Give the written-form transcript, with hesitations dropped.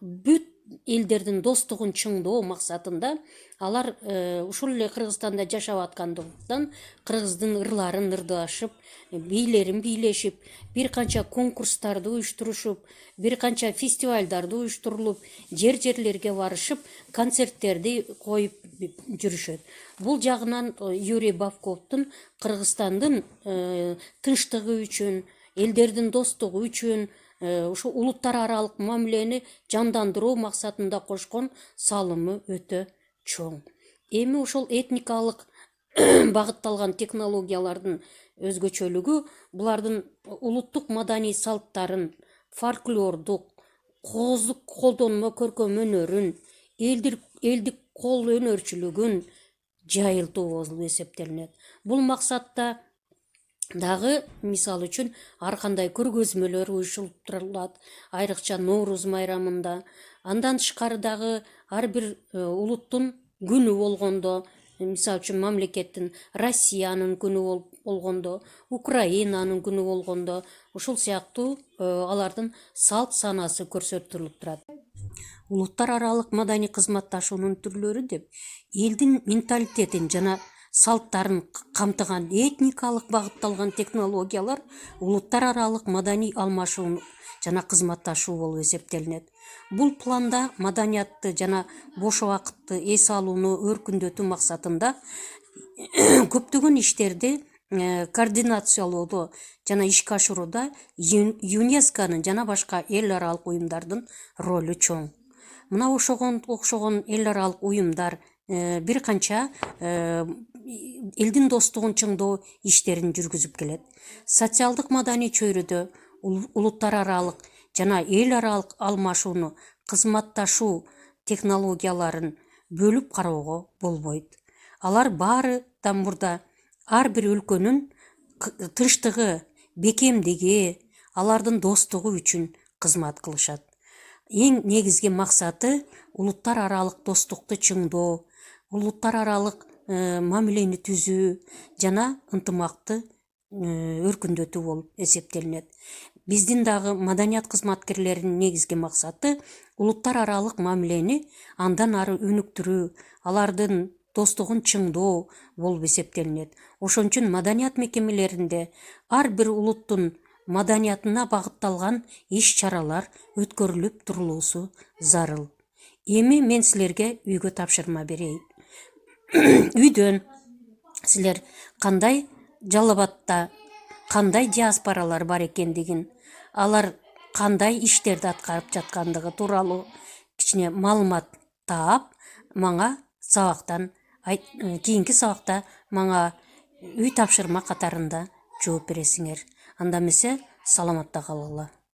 бүт элдердин достугун чыңдоо максатында алар ушул эле Кыргызстанда жашап аткандыктан кыргыздын ырларын ырдашып, бийлерин бийлешип, бир канча конкурстарды уюштурушуп, бир канча фестивалдарды уюштурулуп, жерлерге барышып, концерттерди коюп жүрүшөт. Бул жагынан Юрий Бабковдун Кыргызстандын тынчтыгы үчүн, элдердин достугу үчүн, ушу улуттар аралык мамилени жандандыруу максатында кошкон салымы өтө чоң. Эми ошол этникалык багытталган технологиялардын өзгөчөлүгү булардын улуттук маданий салттарын, фольклордук, кооздук колдонмо көркөм өнөрүн, элдик кол өнөрчүлүгүн жайылтуу болуп эсептелинет. Бул максатта дагы мисал үчүн ар кандай көргөзмөлөр уюштурулат, айрыкча Норуз майрамында. Андан тышкары дагы ар бир улуттун күнү болгондо, мисал үчүн мамлекеттин Россиянын күнү болгондо, Украинанын күнү болгондо ушул сыяктуу алардын салт санасы көрсөтүлүп турат. Улуттар аралык маданий кызматташуунун түрлөрү деп элдин менталитетин жана салттарын камтыган этникалык багытталган технологиялар улуттар аралык маданий алмашуу жана кызматташуу болуп эсептелинет. Бул планда маданиятты жана бош убакытты эс алууну өркүндөтүү максатында көптөгөн иштерди координациялоодо жана ишке ашырууда ЮНЕСКОнун жана башка эл аралык уюмдардын ролу чоң. Мына окшогон эл аралык уюмдар бир канча элдин достугун чыңдоо иштерин жүргүзүп келет. Социалдык маданий чөйрөдө улуттар аралык жана эл аралык алмашууну, кызматташуу технологияларын бөлүп кароого болбойт. Алар баарыдан мурда ар бир өлкөнүн тынчтыгы, бекемдиги, алардын достугу үчүн кызмат кылышат. Эң негизги максаты улуттар аралык достукту чыңдоо, улуттар аралык мамилени түзүү жана ынтымакты өркүндөтүү болуп эсептелинет. Биздин дагы маданият кызматкерлеринин негизги максаты улуттар аралык мамилени андан ары өнүктүрүү, алардын достугун чыңдоо болуп эсептелинет. Ошон үчүн маданият мекемелеринде ар бир улуттун маданиятына багытталган иш-чаралар өткөрүлүп турулуусу зарыл. Эми мен силерге үйгө тапшырма берейин. Үйдөн силер кандай Жалал Абадта кандай диаспоралар бар экендигин, алар кандай иштерди аткарып жаткандыгы тууралуу кичине маалымат таап, мага кийинки сабакта мага үй тапшырма катарында жооп бересиңер. Анда эмесе саламатта калгыла.